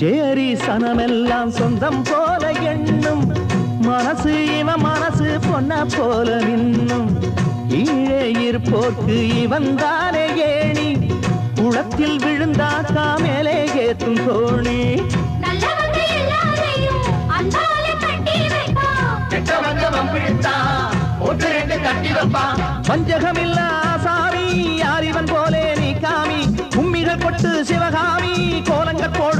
சேரி சனமெல்லாம் சொந்தம் போல எண்ணும் மனசு இவன் மனசு பொன்ன போல நின்னும் கீழே இருப்போர்க்கு இவன் தானே ஏணி குளத்தில் விழுந்தாக்கா மேலே ஏத்தும் தோணி வஞ்சகமில்லா சாமி யார் இவன் போலே நீ காமி உம்மிகள் கொட்டு சிவகாமி கோலங்கள் போடு